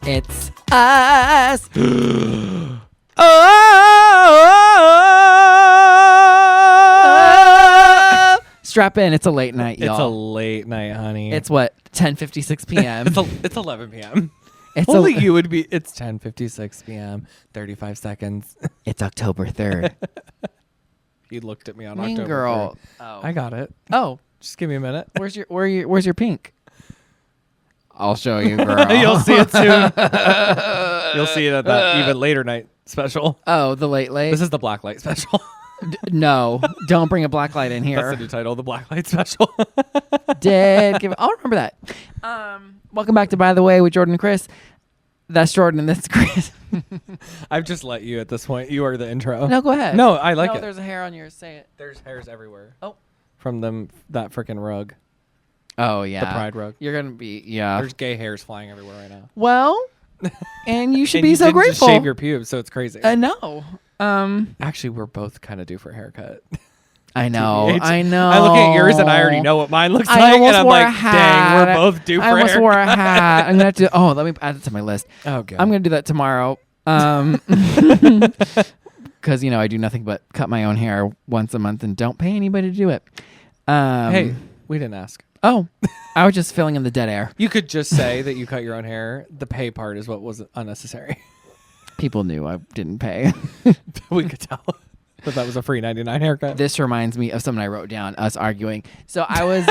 It's us. Strap in. It's a late night, y'all. It's a late night, honey. It's what? 10:56 p.m. It's 11 p.m. It's Only you would be. It's 10:56 p.m. 35 seconds. It's October 3rd. You looked at me on Mean October girl. 3rd. Oh. I got it. Oh. Just give me a minute. Where's your pink? I'll show you, girl. You'll see it soon. You'll see it at that even later night special. Oh, the late. This is the black light special. No, don't bring a black light in here. That's the new title, the black light special. I'll remember that. Welcome back to By the Way with Jordan and Chris. That's Jordan and that's Chris. I've just let you at this point. You are the intro. No, go ahead. No, I like it. There's a hair on yours. Say it. There's hairs everywhere. Oh. From that freaking rug. Oh, yeah. The pride rug. You're going to be, yeah. There's gay hairs flying everywhere right now. Well, and you should and be you so didn't grateful. Just shave your pubes, so it's crazy. No. Actually, we're both kind of due for a haircut. I know. I look at yours and I already know what mine looks like, and I'm like, dang, we're both due for a haircut. I almost wore a hat. I'm gonna have to. Let me add it to my list. Oh, good. I'm gonna do that tomorrow. Because I do nothing but cut my own hair once a month and don't pay anybody to do it. Hey, we didn't ask. Oh, I was just filling in the dead air. You could just say that you cut your own hair. The pay part is what was unnecessary. People knew I didn't pay. We could tell. But that was a free $99 haircut. This reminds me of something I wrote down, us arguing. So I was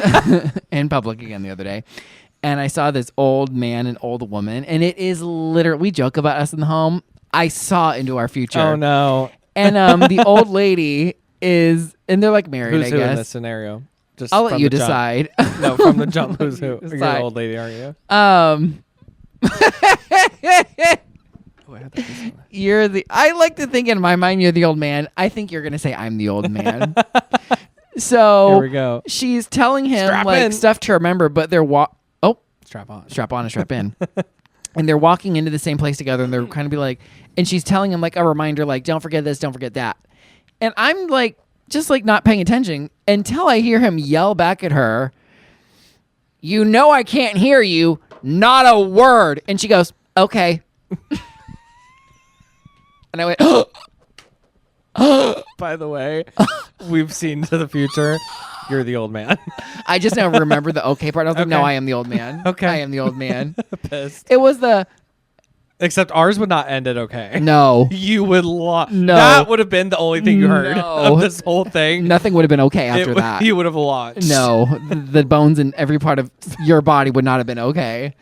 in public again the other day, and I saw this old man and old woman, and it is literally, we joke about us in the home. I saw into our future. Oh, no. And the old lady is, and they're like married, Who's I who guess. in this scenario? Just I'll let from you the jump. decide. No, from the jump, who's who? Decide. You're an old lady, aren't you? I like to think in my mind you're the old man. I think you're gonna say I'm the old man. So here we go. She's telling him Strap like in. stuff to remember, but they're strap on and strap in. And they're walking into the same place together, and they're kind of be like, and she's telling him like a reminder, like, don't forget this, don't forget that. And I'm like, just like not paying attention until I hear him yell back at her, I can't hear you, not a word. And she goes, okay. And I went, By the way, we've seen to the future. You're the old man. I just now remember the okay part. I was like, no, Okay. I am the old man. Okay. I am the old man. Pissed. It was the, Except ours would not end it okay. no. You would No. That would have been the only thing you heard No. of this whole thing. Nothing would have been okay after that. You would have launched. No, the bones in every part of your body would not have been okay.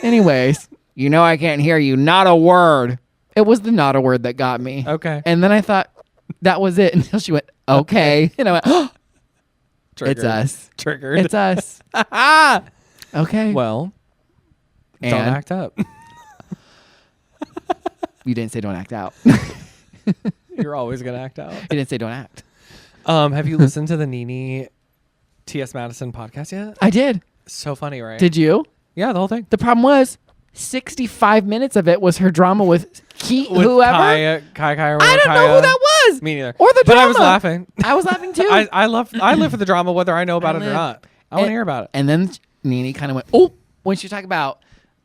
Anyways, I can't hear you. Not a word. It was the not a word that got me. Okay. And then I thought that was it until she went, okay. And I went, Triggered. it's us. Triggered. It's us. Okay. Well, don't And act up. you didn't say don't act out. You're always going to act out. You didn't say don't act. Have you listened to the Nene T.S. Madison podcast yet? I did. So funny, right? Did you? Yeah, the whole thing. The problem was 65 minutes of it was her drama with whoever. Kai or whatever. I don't know who that was. Me neither. Or the But drama. I was laughing. I was laughing too. I live for the drama whether I know about it or not. I want to hear about it. And then Nene kind of went, oh, when she was talking about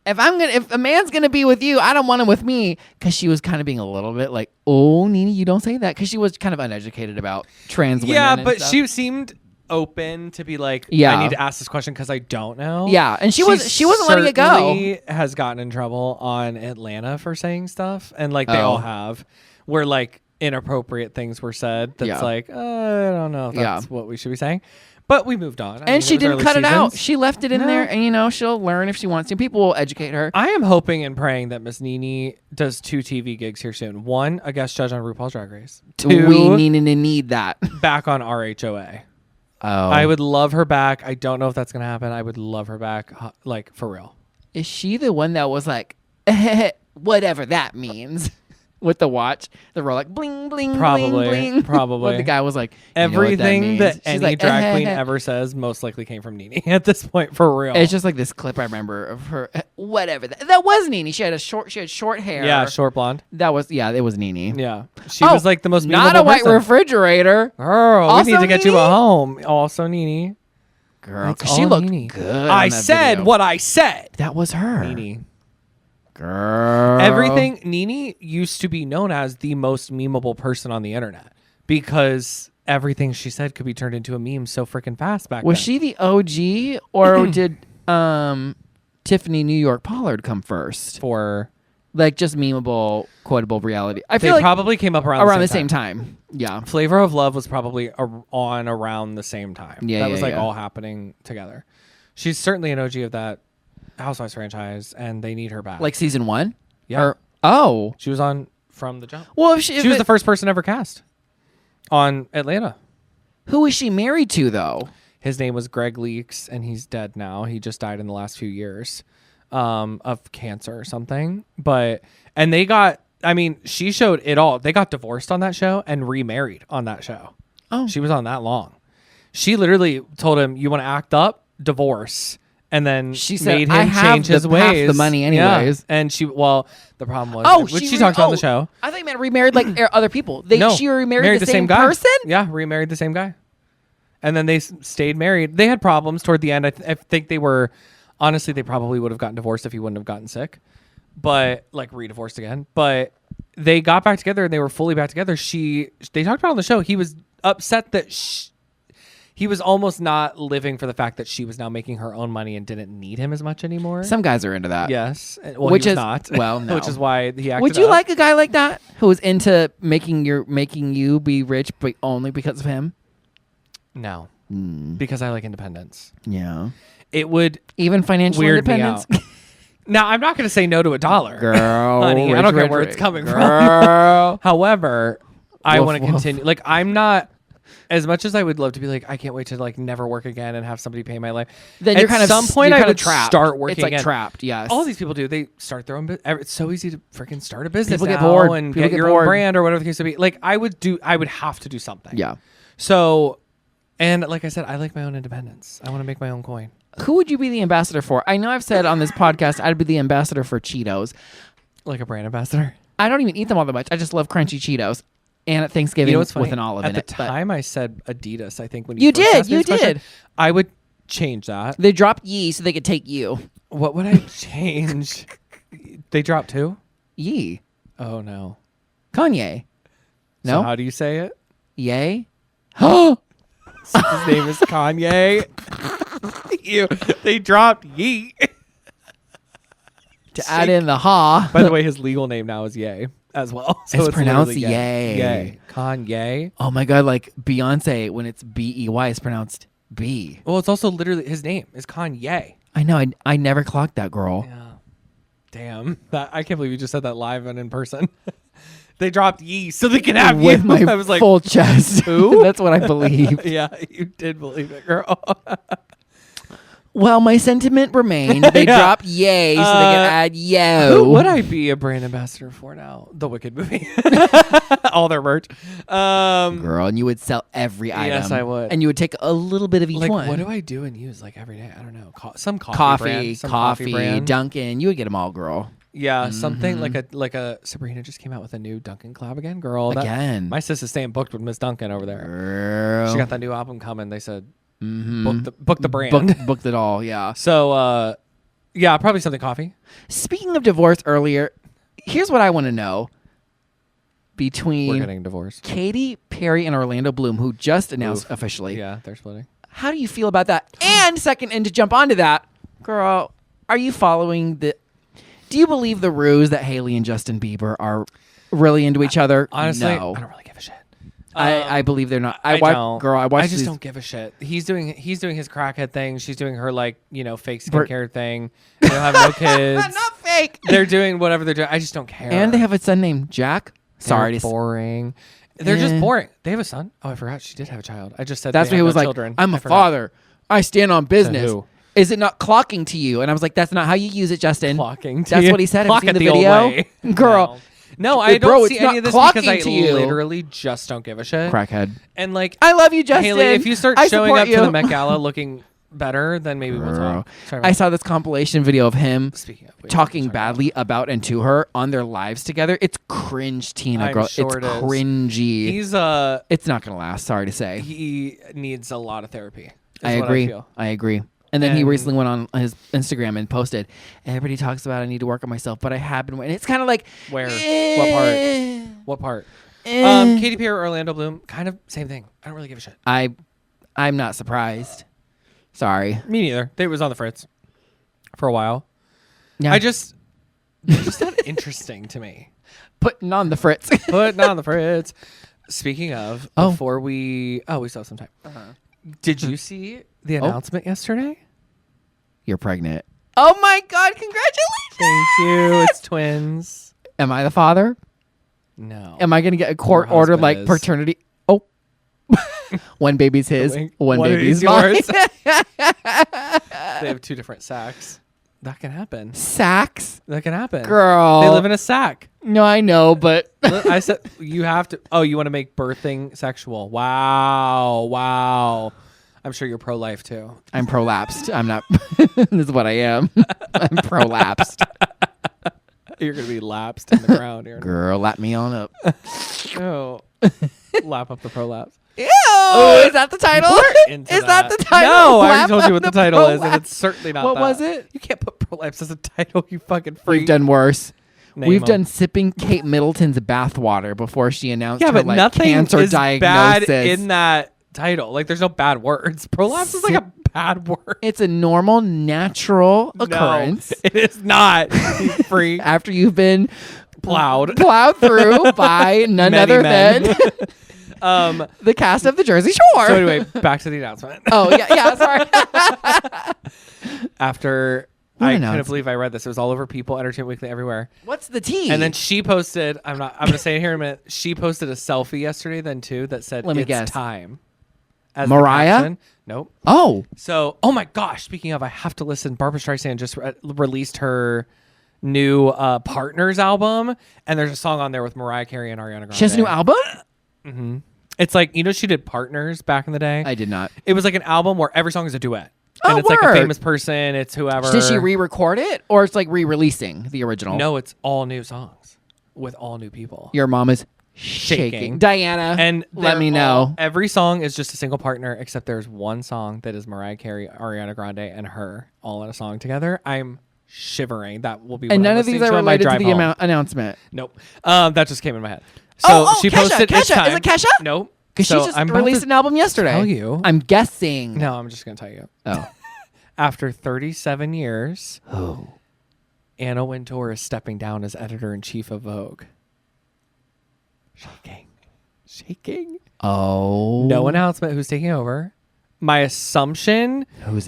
if a man's gonna be with you, I don't want him with me, because she was kind of being a little bit like, oh, Nene, you don't say that, because she was kind of uneducated about trans women. Yeah, and but stuff. she seemed open to be like, Yeah. I need to ask this question because I don't know. Yeah, and she wasn't letting it go. Certainly has gotten in trouble on Atlanta for saying stuff, and like they all have, where like inappropriate things were said. That's like, I don't know if that's what we should be saying. But we moved on. And she didn't cut it out. She left it in there, and she'll learn if she wants to. People will educate her. I am hoping and praying that Miss Nene does 2 TV gigs here soon. 1, a guest judge on RuPaul's Drag Race. 2, we need that. back on RHOA. Oh, I would love her back. I don't know if that's going to happen. I would love her back, like, for real. Is she the one that was like, whatever that means? With the watch, the Rolex, bling, bling, Probably, bling, bling. probably. But the guy was like, everything that any like, drag queen ever says most likely came from Nene at this point, for real. It's just like this clip I remember of her, whatever. That was Nene. She had short hair. Yeah, short blonde. That was, it was Nene. Yeah. She was like the most not a white refrigerator. Girl, Also we need to get Nene? you a home. Also Nene. Girl, It's she all looked Nene. good. I on that said video. what I said. That was her. Nene. Girl. Everything. Nene used to be known as the most memeable person on the internet because everything she said could be turned into a meme so freaking fast back then. Was she the OG or did Tiffany New York Pollard come first? For like just memeable, quotable reality. I they feel like probably came up around the same time. Yeah. Flavor of Love was probably on around the same time. Yeah, that was like all happening together. She's certainly an OG of that Housewives franchise, and they need her back. Like season 1? Yeah. She was on from the jump. Well, if she was the first person ever cast on Atlanta. Who is she married to, though? His name was Greg Leaks, and he's dead now. He just died in the last few years of cancer or something. And they got, I mean, she showed it all. They got divorced on that show and remarried on that show. Oh. She was on that long. She literally told him, you want to act up? Divorce. And then she said, made him change his ways. Half the money anyways. Yeah. And the problem was, which she talked about on the show. I thought you meant remarried like other people. She remarried the same guy. person? Yeah, remarried the same guy. And then they stayed married. They had problems toward the end. I think they were, honestly, they probably would have gotten divorced if he wouldn't have gotten sick. But, like, re-divorced again. But they got back together and they were fully back together. They talked about on the show, he was upset that he was almost not living for the fact that she was now making her own money and didn't need him as much anymore. Some guys are into that. Yes. Well, which he was not. Well, no. Which is why he acted Would you up. like a guy like that who is into making you be rich, but only because of him? No. Because I like independence. Yeah. It would even financial weird independence. Me out. Now, I'm not going to say no to $1. Girl. Honey, I don't care where it's coming from. However, I want to continue. Like, I'm not, as much as I would love to be like, I can't wait to like never work again and have somebody pay my life. Then you're kind of, at some point I would trapped. start working It's like again. trapped, yes. All these people do. They start their own business. It's so easy to freaking start a business People now get bored. and People get your own brand or whatever the case may be. Like, I would have to do something. Yeah. So, and like I said, I like my own independence. I want to make my own coin. Who would you be the ambassador for? I know I've said on this podcast I'd be the ambassador for Cheetos. Like a brand ambassador? I don't even eat them all that much. I just love crunchy Cheetos. And at Thanksgiving with an olive in it. At the time, I said Adidas, I think. When you did. I would change that. They dropped Yee so they could take you. What would I change? They dropped who? Yee. Oh, no. Kanye. No? So how do you say it? Yay? His name is Kanye. They dropped Yee. To add in the ha. By the way, his legal name now is Ye as well. So it's pronounced Ye. Ye. Kanye. Oh my God, like Beyonce, when it's B-E-Y, it's pronounced B. Well, it's also literally, his name is Kanye. I know, I never clocked that, girl. Yeah. Damn. I can't believe you just said that live and in person. They dropped Yee so they can have with you. my I was like, full chest. Who? That's what I believe. Yeah, you did believe it, girl. Well, my sentiment remained. They dropped Yay so they can add Yo. Who would I be a brand ambassador for now? The Wicked movie. All their merch. Girl, and you would sell every item. Yes, I would. And you would take a little bit of each one. What do I do and use like every day? I don't know. Some coffee brand. Some coffee brand. Dunkin'. You would get them all, girl. Yeah, something like a Sabrina just came out with a new Dunkin' collab again, girl. Again. My sister's staying booked with Miss Dunkin' over there. Girl. She got that new album coming. They said book the brand. Booked it all, yeah. So, yeah, probably something coffee. Speaking of divorce earlier, here's what I want to know. Between We're getting divorced. Katy Perry and Orlando Bloom, who just announced officially. Yeah, they're splitting. How do you feel about that? And second, and to jump onto that, girl, are you following do you believe the ruse that Hailey and Justin Bieber are really into each other? Honestly, no. I don't really give a shit. I believe they're not. I don't. Girl, I just don't give a shit. He's doing his crackhead thing. She's doing her fake skincare thing. They don't have no kids. Not fake. They're doing whatever they're doing. I just don't care. And they have a son named Jack. Sorry, it's boring. They're just boring. They have a son. Oh, I forgot she did have a child. I just said that's what he was like. Children. I'm a father. I stand on business. To who? Is it not clocking to you? And I was like, that's not how you use it, Justin. Clocking to That's you. what he said. Clock Have you it seen the old video? way. Girl. No, I don't bro, see it's any of not this because I clocking to you. literally just don't give a shit. Crackhead. And like, I love you, Justin. Haley, if you start I showing support up you. to the Met Gala looking better, then maybe we'll talk. I saw this compilation video of him Speaking of, talking badly about and to her on their lives together. It's cringe, Tina, I'm girl. sure it's it is. cringy. He's it's not gonna last. Sorry to say. he needs a lot of therapy. I agree. I agree. And then he recently went on his Instagram and posted, everybody talks about I need to work on myself, but I have been. And it's kind of like, where? What part? Katy Perry, Orlando Bloom, kind of same thing. I don't really give a shit. I'm not surprised. Sorry. Me neither. It was on the fritz for a while. Yeah. They're just not interesting to me. Putting on the fritz. Putting on the fritz. Speaking of, before we still have some time. Did you see the announcement yesterday? You're pregnant. Oh my God! Congratulations! Thank you. It's twins. Am I the father? No. Am I going to get a court order like paternity? Oh, one baby's his, one baby's yours. They have 2 different sacks. That can happen. Sacks? That can happen. Girl. They live in a sack. No, I know, but I said you have to. Oh, you want to make birthing sexual? Wow. I'm sure you're pro-life too. I'm prolapsed. I'm not. This is what I am. I'm prolapsed. You're gonna be lapsed in the ground here. Girl, lap me on up. Oh, lap up the prolapse. Ew! Is that the title? Is that the title? No, I already told you what the title is, and it's certainly not. What that. was it? You can't put prolapse as a title. You fucking freak. We've done worse. We've done sipping Kate Middleton's bathwater before she announced her but like nothing cancer is diagnosis. bad in that title. Like, there's no bad words. Prolapse is like a bad word. It's a normal, natural occurrence. No, it is not. You freak. After you've been plowed through by none Many other men. than the cast of the Jersey Shore. So anyway, back to the announcement. Oh yeah, sorry. After I couldn't believe I read this. It was all over People, Entertainment Weekly, everywhere. What's the tea? And then she posted, I'm gonna say it here in a minute. She posted a selfie yesterday then too that said, "It's guess. time." As Mariah? Nope. Oh. So, oh my gosh, speaking of, I have to listen. Barbra Streisand just released her new Partners album, and there's a song on there with Mariah Carey and Ariana Grande. She has a new album? Mm-hmm. It's like, she did Partners back in the day. I did not. It was like an album where every song is a duet. And it's like a famous person. It's whoever. Did she re-record it, or it's like re-releasing the original? No, it's all new songs with all new people. Your mom is shaking. Diana, and let me know. Every song is just a single partner, except there's one song that is Mariah Carey, Ariana Grande, and her all in a song together. I'm shivering. That will be. And none of these are related to the announcement. Nope. That just came in my head. So she posted. Kesha. Is it Kesha? Nope. Because she just released an album yesterday. Tell you. I'm guessing. No, I'm just gonna tell you. Oh. After 37 years, Anna Wintour is stepping down as editor-in-chief of Vogue. Shaking. Oh. No announcement who's taking over. My assumption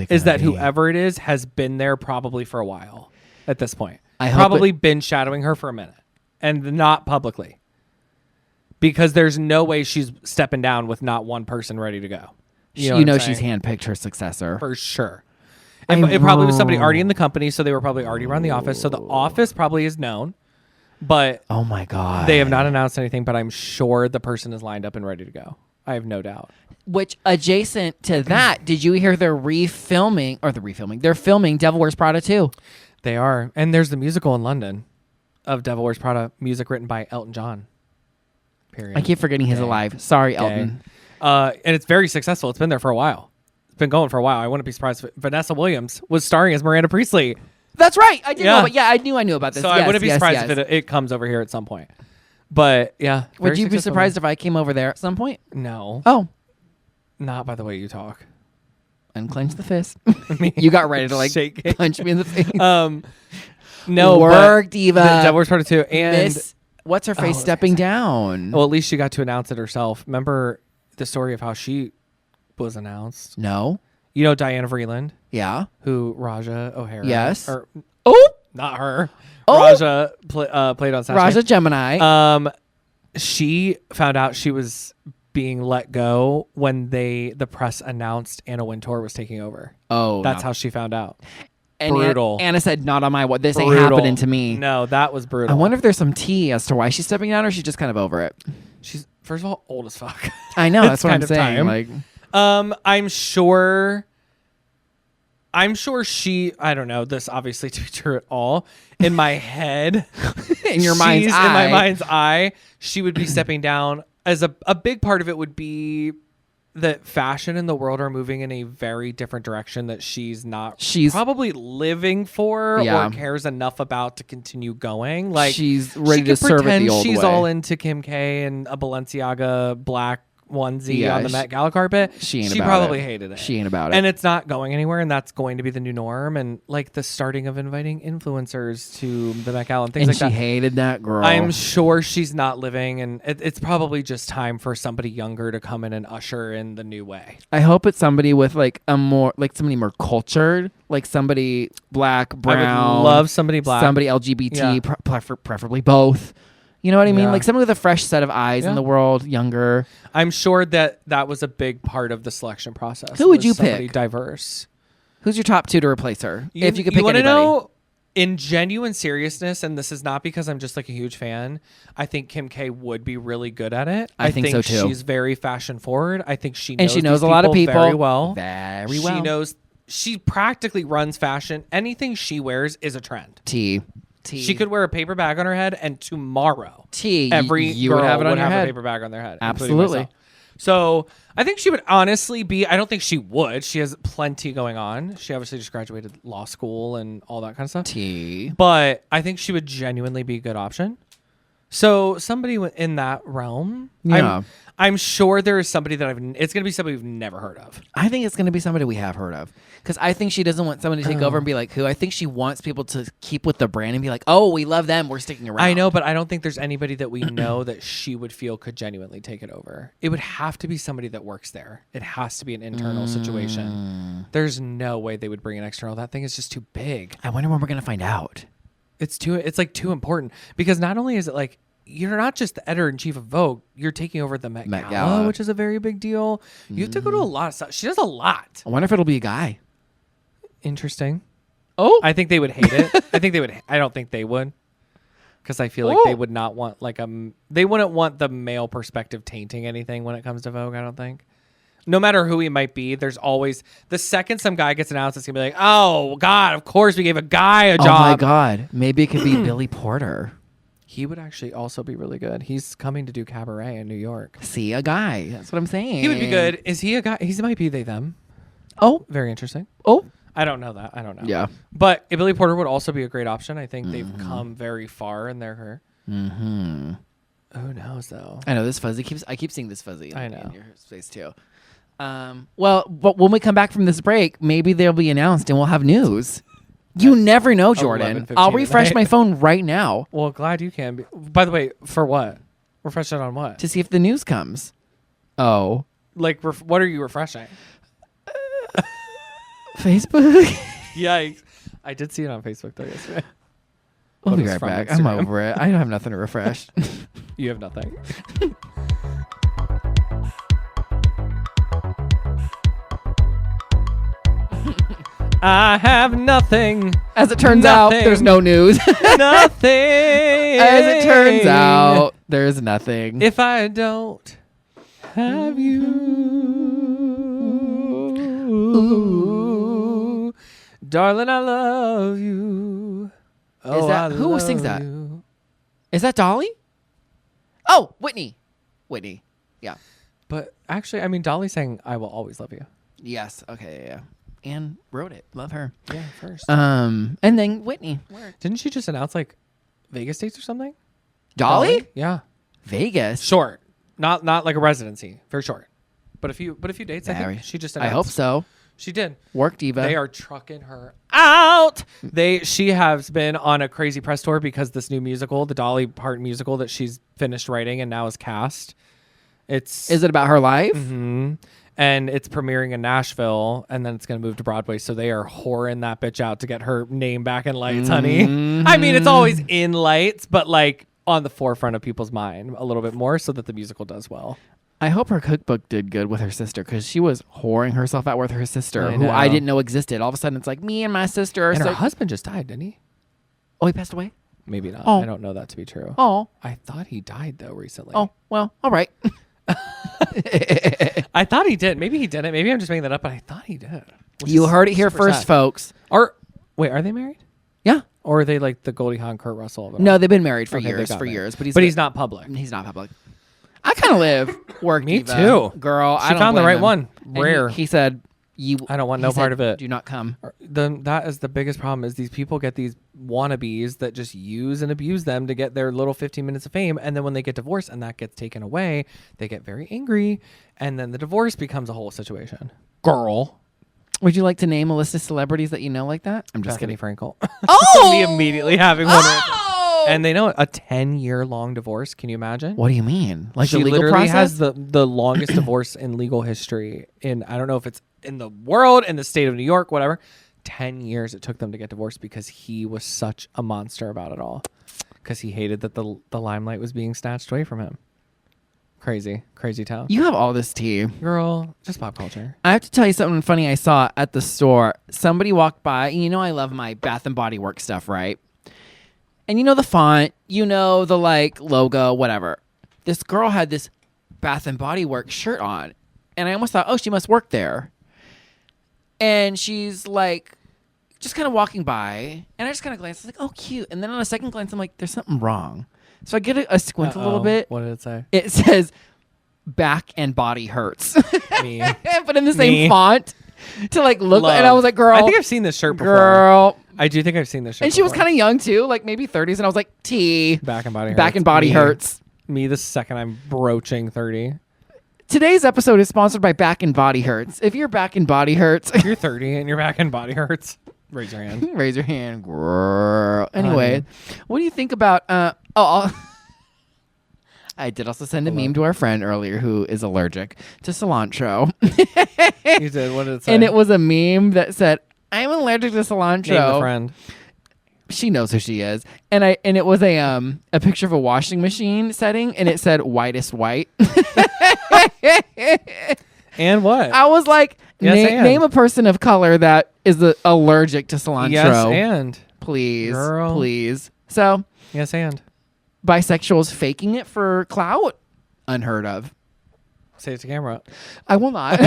is that whoever it is has been there probably for a while at this point. Probably been shadowing her for a minute and not publicly. Because there's no way she's stepping down with not one person ready to go. She's handpicked her successor. For sure. And it probably was somebody already in the company, so they were probably already around the office. So the office probably is known. But oh my God. They have not announced anything, but I'm sure the person is lined up and ready to go. I have no doubt. Which, adjacent to that, did you hear they're filming Devil Wears Prada 2? They are. And there's the musical in London of Devil Wears Prada, music written by Elton John. Period. I keep forgetting he's alive. Sorry, Elton. And it's very successful. It's been there for a while. It's been going for a while. I wouldn't be surprised if Vanessa Williams was starring as Miranda Priestley. That's right. I did know, but I knew about this. So I wouldn't be surprised if it comes over here at some point. But yeah. Would you be surprised if I came over there at some point? No. Oh. Not by the way you talk. Unclench the fist. You got ready to punch me in the face. No. Work, diva. Devil Wears Prada 2. And what's her face stepping down? Well, at least she got to announce it herself. Remember the story of how she was announced? No. You know Diana Vreeland? Yeah. Who Raja O'Hara? Yes. Not her. Raja played on Saturday. Raja Gemini. She found out she was being let go when the press announced Anna Wintour was taking over. Oh, that's how she found out. And brutal. Anna said, "Not on my what. This ain't happening to me." No, that was brutal. I wonder if there's some tea as to why she's stepping down, or she's just kind of over it. She's first of all old as fuck. I know. That's what I'm saying. Like, I'm sure she. I don't know this obviously to be true at all. In my head, in your mind's eye, in my mind's eye, she would be stepping down as a big part of it would be that fashion in the world are moving in a very different direction that she's probably living for or cares enough about to continue going. Like she's ready to serve it the old way. She's all into Kim K and a Balenciaga black onesie on the Met Gala carpet. She probably hated it. She ain't about it. And it's not going anywhere, and that's going to be the new norm. And like the starting of inviting influencers to the Met Gala and things like that. And she hated that girl. I'm sure she's not living, and it's probably just time for somebody younger to come in and usher in the new way. I hope it's somebody with like somebody more cultured, like somebody black, brown. I would love somebody black. Somebody LGBT, preferably both. You know what I mean? Like someone with a fresh set of eyes in the world, younger. I'm sure that was a big part of the selection process. Who would you pick? Diverse. Who's your top 2 to replace her? If you could pick anybody. You want to know, in genuine seriousness, and this is not because I'm just like a huge fan, I think Kim K would be really good at it. I think so too. She's very fashion forward. I think she knows a lot of people very well. Very well. She knows. She practically runs fashion. Anything she wears is a trend. She could wear a paper bag on her head, and tomorrow, every girl would have a paper bag on their head. Absolutely. So I think she would honestly be. I don't think she would. She has plenty going on. She obviously just graduated law school and all that kind of stuff. But I think she would genuinely be a good option. So somebody in that realm, I'm sure there is somebody that it's going to be somebody we've never heard of. I think it's going to be somebody we have heard of, because I think she doesn't want somebody to take over and be like, who? I think she wants people to keep with the brand and be like, oh, we love them, we're sticking around. I know, but I don't think there's anybody that we know that she would feel could genuinely take it over. It would have to be somebody that works there. It has to be an internal situation. There's no way they would bring an external. That thing is just too big. I wonder when we're going to find out. It's like too important, because not only is it like you're not just the editor-in-chief of Vogue, you're taking over the Met Gala, which is a very big deal. You have to go to a lot of stuff. She does a lot. I wonder if it'll be a guy. Interesting. Oh, I think they would hate it. I don't think they would, because I feel like they would not want they wouldn't want the male perspective tainting anything when it comes to Vogue. I don't think. No matter who he might be, there's always the second some guy gets announced, it's gonna be like, oh God, of course we gave a guy a job. Oh my God, maybe it could be Billy Porter. He would actually also be really good. He's coming to do cabaret in New York. See, a guy. That's what I'm saying. He would be good. Is he a guy? He might be they them. Oh, very interesting. Oh, I don't know that. I don't know. Yeah, but Billy Porter would also be a great option. I think they've come very far in their career. Who knows though? I know this fuzzy I keep seeing this fuzzy. I know in your space too. Well, but when we come back from this break, maybe they'll be announced and we'll have news. You never know, Jordan. I'll refresh my phone right now. Well, glad you can. By the way, for what? Refresh it on what? To see if the news comes. Oh. Like, what are you refreshing? Facebook? Yikes. I did see it on Facebook, though, yesterday. We'll be right back. I'm over it. I don't have nothing to refresh. You have nothing. I have nothing. As it turns out, there's no news. Nothing. As it turns out, there's nothing. If I don't have you, ooh, darling, I love you. Oh, who sings that? Is that Dolly? Oh, Whitney. Yeah. But actually, I mean, Dolly sang "I Will Always Love You." Yes. Okay. Yeah. And wrote it. Love her. Yeah, first. And then Whitney. Didn't she just announce like Vegas dates or something? Dolly? Yeah. Vegas. Short. Not like a residency. Very short. But a few dates. I think she just announced. I hope so. She did. Work diva. They are trucking her out. She has been on a crazy press tour because this new musical, the Dolly Parton musical that she's finished writing and now is cast. Is it about her life? Mm-hmm. And it's premiering in Nashville, and then it's going to move to Broadway. So they are whoring that bitch out to get her name back in lights, honey. I mean, it's always in lights, but like on the forefront of people's mind a little bit more so that the musical does well. I hope her cookbook did good with her sister, because she was whoring herself out with her sister, who I didn't know existed. All of a sudden, it's like, me and my sister. And her husband just died, didn't he? Oh, he passed away? Maybe not. I don't know that to be true. Oh. I thought he died, though, recently. Oh, well, all right. I thought he did. Maybe he didn't. Maybe I'm just making that up, but I thought he did. You heard it here first, folks. Wait, are they married? Yeah. Or are they like the Goldie Hawn, Kurt Russell? No, they've been married for years. But he's not public. He's not public. I kind of live work. Me diva, too, girl. She I don't found the blame right him. one. And Rare. He said, I don't want no part of it. Do not come. That is the biggest problem. Is these people get these wannabes that just use and abuse them to get their little 15 minutes of fame, and then when they get divorced and that gets taken away, they get very angry, and then the divorce becomes a whole situation. Girl. Would you like to name a list of celebrities that you know like that? I'm just Bethany kidding. Frankel. Oh! Me immediately having one. Oh! And they know a 10-year long divorce. Can you imagine? What do you mean? Like she the legal literally process? has the longest divorce in legal history. I don't know if it's in the world, in the state of New York, whatever. 10 years it took them to get divorced because he was such a monster about it all. Because he hated that the limelight was being snatched away from him. Crazy town. You have all this tea. Girl, just pop culture. I have to tell you something funny I saw at the store. Somebody walked by, and you know I love my Bath and Body Works stuff, right? And you know the font, you know the like logo, whatever. This girl had this Bath and Body Works shirt on, and I almost thought, oh, she must work there. And she's like, just kind of walking by, and I just kind of glanced, like, oh, cute. And then on a second glance, I'm like, there's something wrong. So I get a squint a little bit. What did it say? It says, back and body hurts. Me. But in the same font to like look. Love. And I was like, girl. I think I've seen this shirt before. Girl. I do think I've seen this shirt And she was kind of young too, like maybe 30s. And I was like, T. Back and body hurts. Back and body hurts. Me the second I'm broaching 30. Today's episode is sponsored by Back and Body Hurts. If your back and body hurts. If you're 30 and your back and body hurts, raise your hand. Raise your hand. Girl. Anyway, what do you think about... I did also send a meme to our friend earlier who is allergic to cilantro. You did? What did it say? And it was a meme that said, I'm allergic to cilantro. Name the friend. She knows who she is. And it was a picture of a washing machine setting, and it said whitest white. And what? I was like, Yes, name a person of color that is allergic to cilantro. Yes, and. Please. Girl. Please. So, Yes, and. bisexuals faking it for clout? Unheard of. Say it to camera. I will not.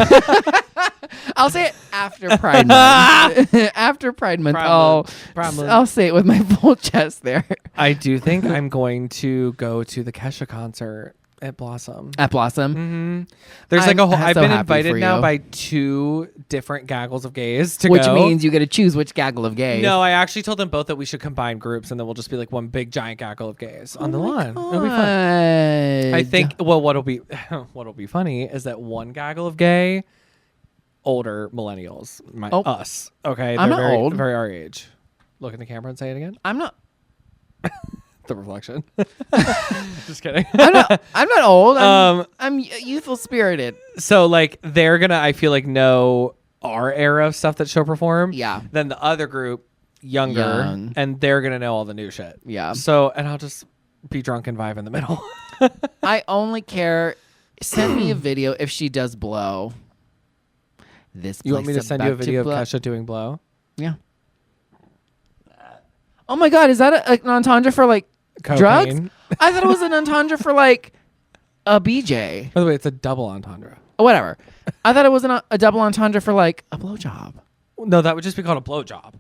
I'll say it after Pride Month. After Pride Month. I'll say it with my full chest there. I do think I'm going to go to the Kesha concert at Blossom. At Blossom? Mm-hmm. There's like a whole... I've been invited now by 2 different gaggles of gays to Which go. means you get to choose which gaggle of gays. No, I actually told them both that we should combine groups, and then we'll just be like one big giant gaggle of gays on the lawn. It'll be fun. I think... Well, what'll be funny is that one gaggle of gay... older millennials, us. Okay, I'm they're not old. Very our age. Look in the camera and say it again. I'm not. The reflection. Just kidding. I'm not old. I'm youthful spirited. So like they're gonna, I feel like, know our era of stuff that she'll perform. Yeah. Then the other group, younger, and they're gonna know all the new shit. Yeah. So and I'll just be drunk and vibe in the middle. I only care. Send me a video if she does blow. You want me to send you a video of Kesha doing blow? Yeah. Oh my God, is that an entendre for like cocaine? Drugs? I thought it was an entendre for like a BJ. By the way, it's a double entendre. Whatever. I thought it was a double entendre for like a blowjob. No, that would just be called a blowjob.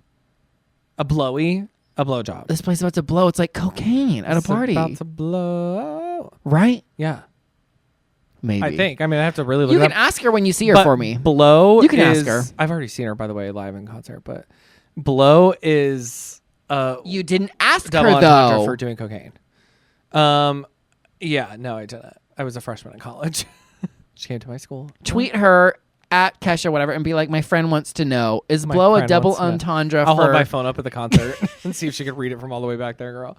A blowy, a blowjob. This place is about to blow. It's like cocaine at a party. About to blow. Right? Yeah. Maybe. I think. I mean, I have to really look You it can up. ask her when you see her for me. Blow You can is, ask her. I've already seen her, by the way, live in concert. But blow is you didn't ask double her, entendre though. for doing cocaine. Yeah, no, I didn't. I was a freshman in college. She came to my school. Tweet her at Kesha, whatever, and be like, my friend wants to know, is blow a double entendre I'll for... hold my phone up at the concert and see if she could read it from all the way back there, girl.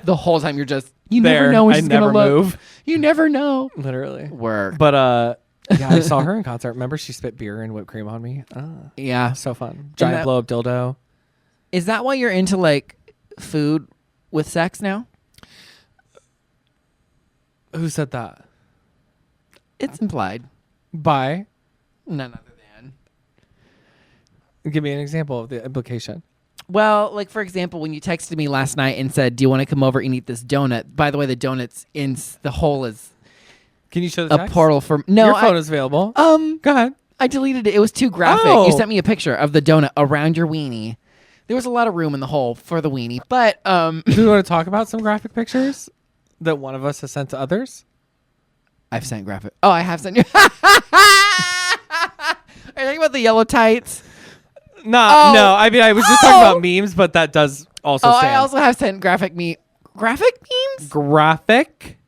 The whole time you're just... You there, never know when I she's going to look. move. You never know. Literally. Work. But, yeah, I saw her in concert. Remember she spit beer and whipped cream on me? Yeah. So fun. Giant blow-up dildo. Is that why you're into, like, food with sex now? Who said that? It's implied. By? None other than. Give me an example of the implication. Well, like, for example, when you texted me last night and said, do you want to come over and eat this donut? By the way, the donut's in... The hole is... Can you show the text? A portal for... No, your phone is available. Go ahead. I deleted it. It was too graphic. Oh. You sent me a picture of the donut around your weenie. There was a lot of room in the hole for the weenie, but... Do you want to talk about some graphic pictures? that one of us has sent to others? I've sent graphic. Oh, I have sent you. Are you talking about the yellow tights? No. I mean, I was just talking about memes, but that does also stand. I also have sent graphic memes. Graphic memes? Graphic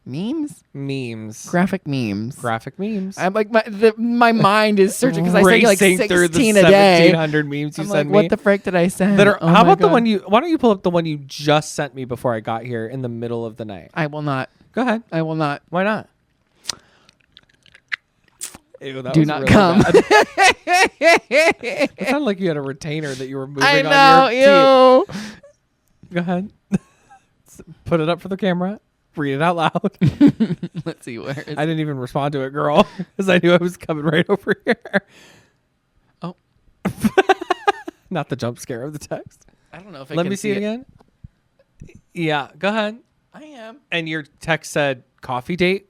memes? Memes. Graphic memes. Graphic memes. I'm like my mind is searching because I say like 16 through the a day. 1,700 memes you I'm send like, what the frick did I send? How about the one you? Why don't you pull up the one you just sent me before I got here in the middle of the night? I will not. Go ahead. I will not. Why not? Ew, that Do was not really come. bad. It sounded like you had a retainer that you were moving I on your know. teeth. Go ahead. Put it up for the camera. Read it out loud. Let's see where. I didn't even respond to it, girl, because I knew I was coming right over here. Oh. Not the jump scare of the text. I don't know if I Let can me see it again. Yeah, go ahead. I am. And your text said coffee date ?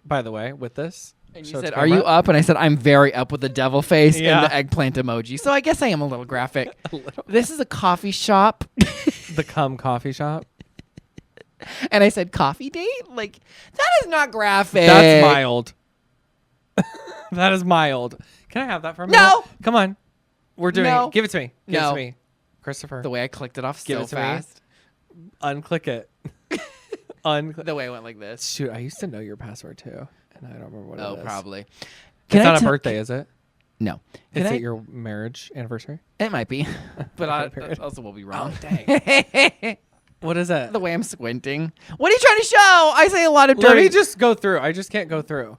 By the way, with this. And you said, "Are you up?" And I said, "I'm very up," with the devil face and the eggplant emoji. So I guess I am a little graphic. This is a coffee shop. The coffee shop. And I said, "Coffee date?" Like, that is not graphic. That's mild. That is mild. Can I have that for a minute? No. Come on. We're doing it. Give it to me. Give it No. to me. Christopher. The way I clicked it off Give so it to fast. me. Unclick it. The way it went like this. Shoot, I used to know your password too. And I don't remember what it is. Oh, probably. It's not a birthday, is it? No. Is it your marriage anniversary? It might be. But I also will be wrong. Oh, dang. What is that? The way I'm squinting. What are you trying to show? I say a lot of dirty. Let me just go through. I just can't go through.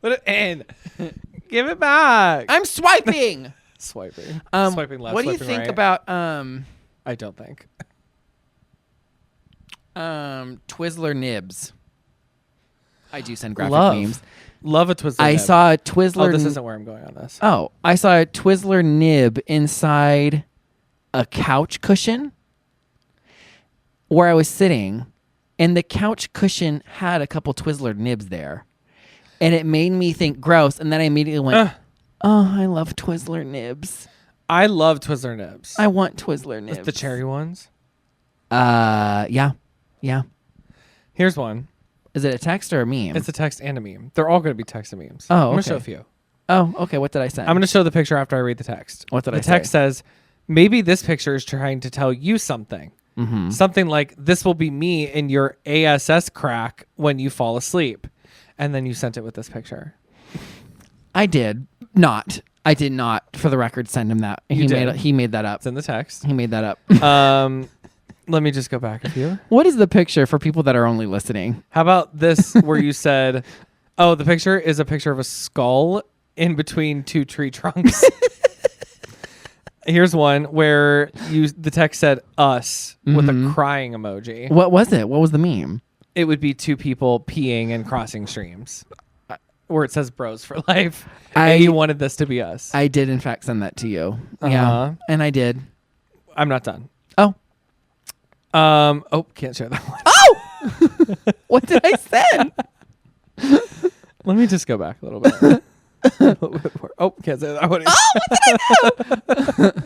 Put it in. Give it back. I'm swiping. Swiping. Swiping left. What do you swiping think right. about I don't think. Twizzler nibs? I do send graphic memes. Love a Twizzler I nib. saw a Twizzler. Oh, this isn't where I'm going on this. Oh, I saw a Twizzler nib inside a couch cushion where I was sitting, and the couch cushion had a couple Twizzler nibs there, and it made me think gross. And then I immediately went, "Oh, I love Twizzler nibs. I love Twizzler nibs. I want Twizzler nibs. The cherry ones. Yeah. Here's one. Is it a text or a meme? It's a text and a meme. They're all going to be text and memes. Oh, I'm going okay. to show a few. Oh, okay. What did I send? I'm going to show the picture after I read the text. What did I say? The text says, maybe this picture is trying to tell you something. Mm-hmm. Something like, this will be me in your ASS crack when you fall asleep. And then you sent it with this picture. I did not. For the record, send him that. He made that up. It's in the text. He made that up. Let me just go back a few. What is the picture for people that are only listening? How about this where you said, oh, the picture is a picture of a skull in between two tree trunks. Here's one where the text said us with a crying emoji. What was it? What was the meme? It would be two people peeing and crossing streams. Where it says bros for life. And you wanted this to be us. I did, in fact, send that to you. Yeah. And I did. I'm not done. Oh. Can't share that one. Oh! What did I send? Let me just go back a little bit. Can't say that one. Oh, what did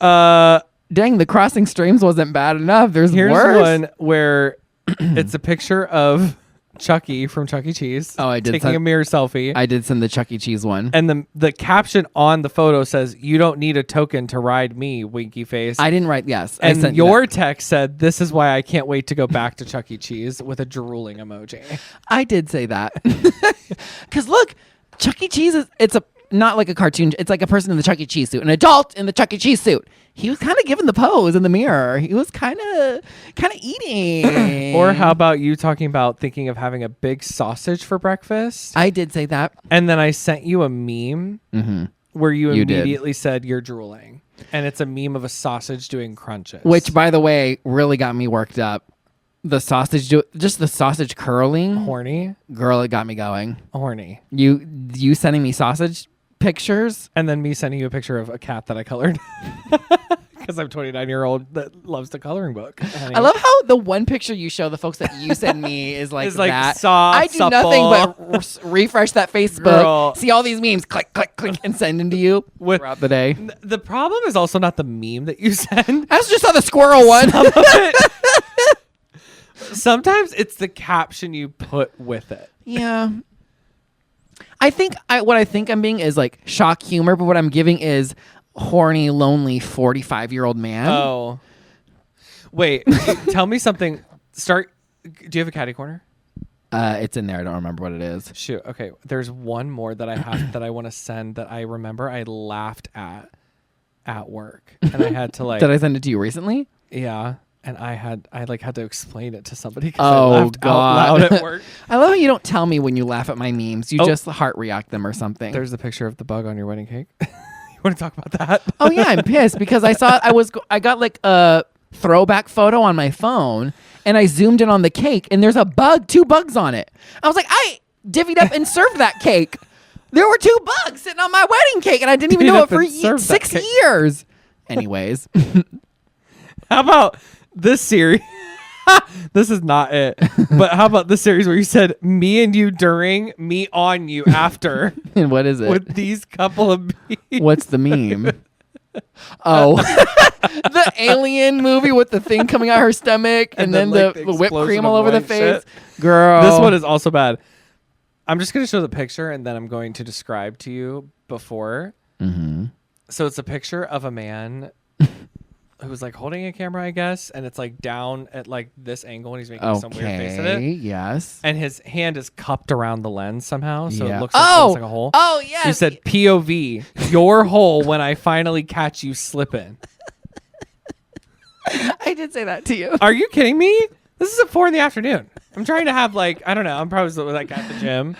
I do? Dang, the crossing streams wasn't bad enough. Here's worse. One where it's a picture of Chucky from Chuck E. Cheese. Oh, I did taking a mirror selfie. I did send the Chuck E. Cheese one. And the caption on the photo says, "You don't need a token to ride me, winky face." I didn't write yes. And your text said, "This is why I can't wait to go back to Chuck E. Cheese," with a drooling emoji. I did say that. Because look, Chuck E. Cheese it's not like a cartoon. It's like a person in the Chuck E. Cheese suit, an adult in the Chuck E. Cheese suit. He was kind of giving the pose in the mirror. He was kind of eating. Or how about you talking about thinking of having a big sausage for breakfast? I did say that. And then I sent you a meme where you immediately said you're drooling. And it's a meme of a sausage doing crunches. Which, by the way, really got me worked up. The sausage, just the sausage curling. Horny? Girl, it got me going. Horny. You sending me sausage pictures? And then me sending you a picture of a cat that I colored. Because because I'm 29-year-old that loves the coloring book. Honey. I love how the one picture you show the folks that you send me is like that. Soft, I do supple. nothing but refresh that Facebook, Girl. see all these memes, click, click, click, and send them to you throughout the day. The problem is also not the meme that you send. I just saw the squirrel one. Sometimes it's the caption you put with it. Yeah. I think what I think I'm being is like shock humor, but what I'm giving is horny, lonely 45-year-old man. Oh. Wait, tell me something. Do you have a catty corner? It's in there. I don't remember what it is. Shoot. Okay. There's one more that I have that I want to send that I remember I laughed at work. And I had to like. Did I send it to you recently? Yeah. And I had to explain it to somebody because I laughed out loud at work. I love how you don't tell me when you laugh at my memes. You just heart react them or something. There's the picture of the bug on your wedding cake. You want to talk about that? Oh yeah, I'm pissed because I got like a throwback photo on my phone and I zoomed in on the cake and there's two bugs on it. I was like, I divvied up and served that cake. There were 2 bugs sitting on my wedding cake and I didn't even know it for 6 years. Anyways. How about this series? This is not it. But how about this series where you said me and you during, me on you after? And what is it? With these couple of bees. What's the meme? Oh, the alien movie with the thing coming out her stomach and then the whipped cream all over the face. Shit. Girl. This one is also bad. I'm just going to show the picture and then I'm going to describe to you before. Mm-hmm. So it's a picture of a man who's like holding a camera, I guess, and it's like down at like this angle and he's making some weird face at it. Yes. And his hand is cupped around the lens somehow, so it looks like a hole. Oh, yes. You said POV, your hole when I finally catch you slipping. I did say that to you. Are you kidding me? This is at 4 p.m. I'm trying to have like, I don't know, I'm probably like at the gym.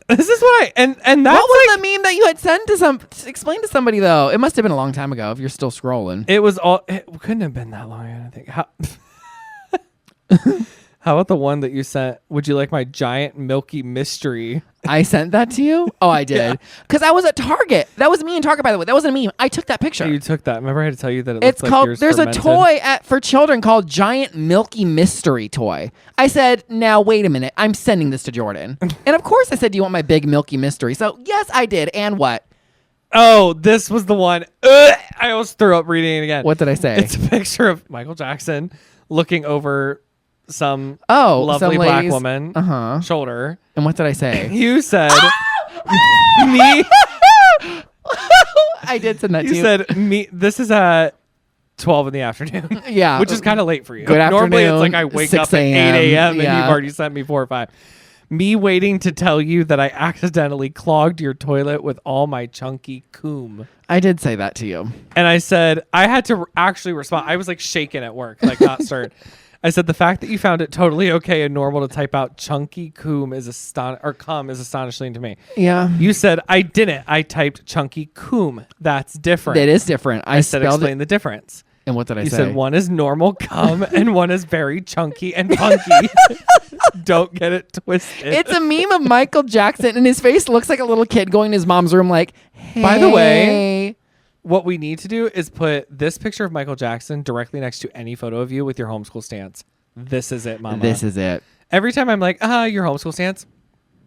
This is what and that's what was the meme that you had sent to explain to somebody though? It must have been a long time ago if you're still scrolling. It couldn't have been that long, I don't think. How about the one that you sent? Would you like my giant milky mystery? I sent that to you? Oh, I did. Because I was at Target. That was me in Target, by the way. That wasn't a meme. I took that picture. Yeah, you took that. Remember I had to tell you that it's looks called, like yours there's fermented? A toy for children called Giant Milky Mystery Toy. I said, now, wait a minute. I'm sending this to Jordan. And of course I said, do you want my big Milky Mystery? So yes, I did. And what? Oh, this was the one. I almost threw up reading it again. What did I say? It's a picture of Michael Jackson looking over some lovely black woman shoulder. And what did I say? You said me. I did send that to you. You said me. This is at 12 p.m. Yeah. Which is kind of late for you. Good Normally afternoon, it's like I wake 6 up at 8 a.m. and Yeah. you've already sent me 4 or 5. Me waiting to tell you that I accidentally clogged your toilet with all my chunky coom. I did say that to you. And I said, I had to actually respond. I was like shaking at work, like not stirred. I said, the fact that you found it totally okay and normal to type out chunky cum is astonishing to me. Yeah. You said, I didn't. I typed chunky cum. That's different. That is different. I said, spelled explain the difference. And what did I say? You said one is normal cum and one is very chunky and funky. Don't get it twisted. It's a meme of Michael Jackson and his face looks like a little kid going to his mom's room like, hey. By the way, what we need to do is put this picture of Michael Jackson directly next to any photo of you with your homeschool stance. This is it, mama. This is it. Every time I'm like, your homeschool stance,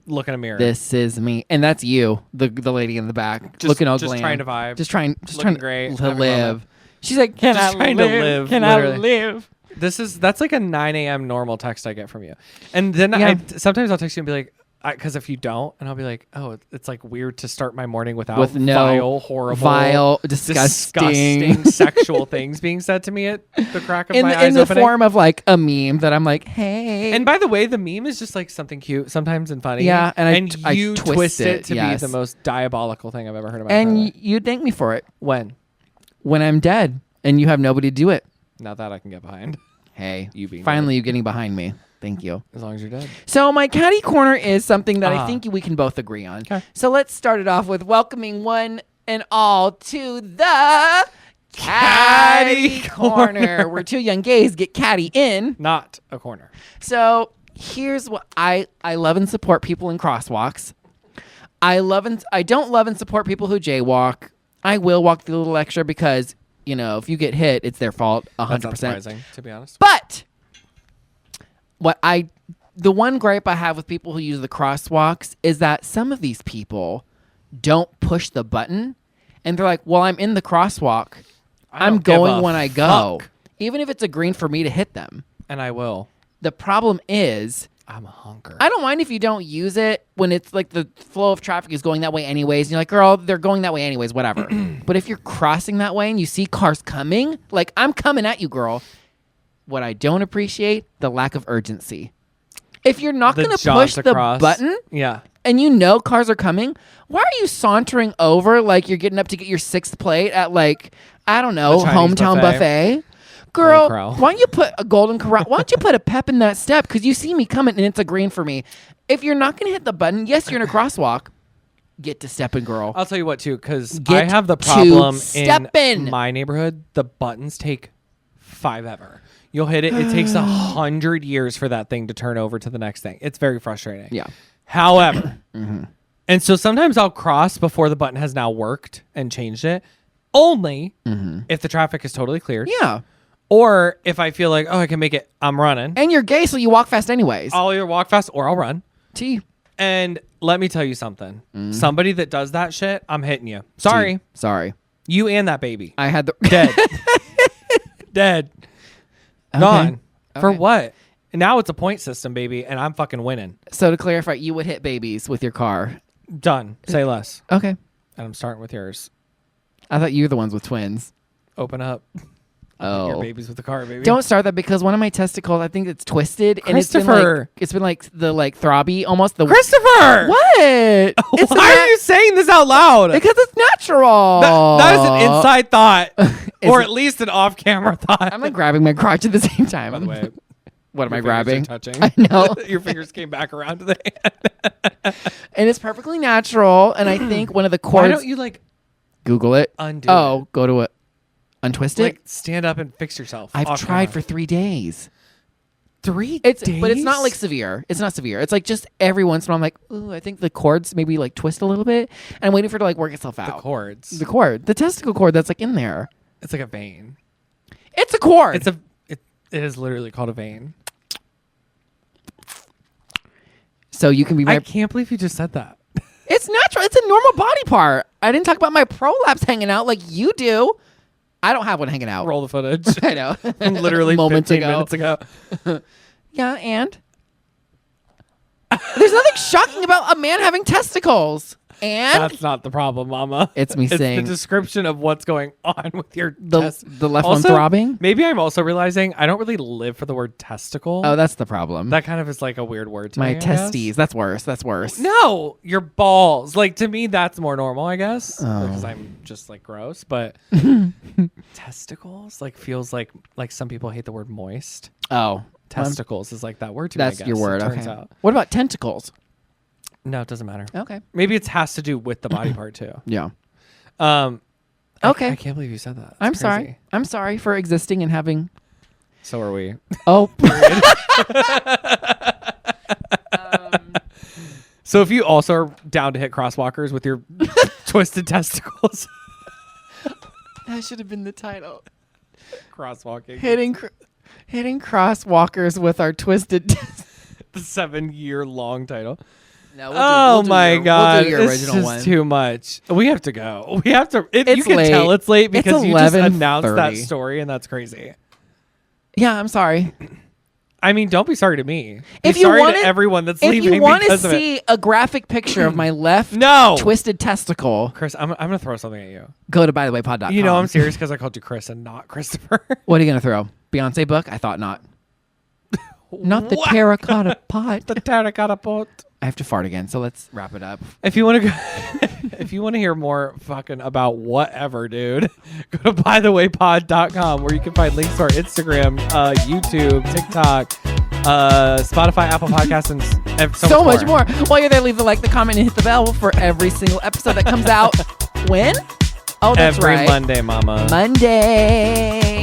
look in a mirror. This is me. And that's you, the lady in the back, looking all just glam. trying to vibe. Just trying great, to live. She's like, can I live? Can I live? That's like a 9 a.m. normal text I get from you. And then sometimes I'll text you and be like, because if you don't, and I'll be like, oh, it's like weird to start my morning with no vile, disgusting sexual things being said to me at the crack of my eyes in the opening. form of like a meme that I'm like, hey. And by the way, the meme is just like something cute sometimes and funny. Yeah, and you I twist it to yes. be the most diabolical thing I've ever heard about. And you thank me for it. When I'm dead and you have nobody to do it. Not that I can get behind. Hey, you being finally you getting behind me. Thank you. As long as you're dead. So my catty corner is something that I think we can both agree on. Okay. So let's start it off with welcoming one and all to the catty corner, where two young gays get catty in. Not a corner. So here's what I love and support people in crosswalks. I don't love and support people who jaywalk. I will walk the little extra because if you get hit, it's their fault 100%. That's not surprising, to be honest. But the one gripe I have with people who use the crosswalks is that some of these people don't push the button, and they're like, well, I'm in the crosswalk. I'm going when I go. Even if it's a green for me to hit them. And I will. The problem is, I'm a honker. I don't mind if you don't use it when it's like the flow of traffic is going that way anyways. And you're like, girl, they're going that way anyways, whatever. But if you're crossing that way and you see cars coming, like, I'm coming at you, girl. What I don't appreciate, the lack of urgency. If you're not going to push the button and you know cars are coming, why are you sauntering over like you're getting up to get your 6th plate at, like, I don't know, hometown buffet? Girl, why don't you put a golden corral? Why don't you put a pep in that step? Because you see me coming and it's a green for me. If you're not going to hit the button, yes, you're in a crosswalk. Get to stepping, girl. I'll tell you what, too, because I have the problem in my neighborhood. The buttons take forever. You'll hit it. It takes 100 years for that thing to turn over to the next thing. It's very frustrating. Yeah. However, and so sometimes I'll cross before the button has now worked and changed it, only if the traffic is totally cleared. Yeah. Or if I feel like, I can make it, I'm running. And you're gay, so you walk fast anyways. I'll either walk fast or I'll run. T. And let me tell you something. Somebody that does that shit, I'm hitting you. Sorry. Sorry. You and that baby. I had the... Dead. Dead. Okay. Gone. Okay. For what? And now it's a point system, baby, and I'm fucking winning. So to clarify, you would hit babies with your car. Done. Say less. Okay. And I'm starting with yours. I thought you were the ones with twins. Open up. Your babies with the car, baby. Don't start that because one of my testicles, I think it's twisted. Christopher. And it's been like throbby almost. Christopher! What? Why are you saying this out loud? Because it's natural. That is an inside thought. Or at least an off-camera thought. I'm like grabbing my crotch at the same time. By the way. What am I grabbing? Touching. I know. Your fingers came back around to the hand. And it's perfectly natural. And I think one of the cords... Why don't you Google it? Undo it. Go to it. Untwist it? Stand up and fix yourself. I've tried for 3 days. 3 days? But it's not severe. It's not severe. It's just every once in a while I'm like, ooh, I think the cords maybe twist a little bit. And I'm waiting for it to work itself out. The cords. The cord. The testicle cord that's in there. It's like a vein. It's a cord. It is literally called a vein. So you can be I can't believe you just said that. It's natural. It's a normal body part. I didn't talk about my prolapse hanging out like you do. I don't have one hanging out. Roll the footage. I know. Literally minutes ago. Yeah, and? There's nothing shocking about a man having testicles. And? That's not the problem, Mama. It's me saying. It's the description of what's going on with your the left one throbbing? Maybe I'm also realizing I don't really live for the word testicle. Oh, that's the problem. That kind of is a weird word to me, My testes. That's worse. That's worse. No, your balls. To me, that's more normal, I guess. Because I'm just gross. But testicles feels like some people hate the word moist. Oh. Testicles is that word to me, I guess. That's your word. Turns out. What about tentacles? No, it doesn't matter. Okay. Maybe it has to do with the body part too. Yeah. Okay. I can't believe you said that. I'm sorry. I'm sorry for existing and having. So are we. Oh. So if you also are down to hit crosswalkers with your twisted testicles. That should have been the title. Crosswalking. Hitting crosswalkers with our twisted. The 7-year-long title. No, we'll my God! We'll do your this original is one. Too much. We have to go. We have to. You can late. tell it's late because you just announced 11:30. that story, and that's crazy. Yeah, I'm sorry. I mean, don't be sorry to me. If be sorry to everyone that's leaving. If you want to see a graphic picture of my left twisted testicle, Chris, I'm gonna throw something at you. Go to bythewaypod.com. You know I'm serious because I called you Chris and not Christopher. What are you gonna throw? Beyonce book? I thought not. Not the terracotta pot. The terracotta pot. I have to fart again, so let's wrap it up. If you want to if you want to hear more fucking about whatever, dude, go to bythewaypod.com where you can find links to our Instagram, YouTube, TikTok, Spotify, Apple Podcasts, and so much more. While you're there, leave the like, the comment, and hit the bell for every single episode that comes out. When? Oh, that's every right. Monday, Mama. Monday.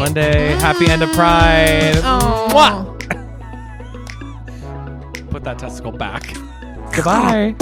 Happy end of Pride. Oh. Put that testicle back. Goodbye.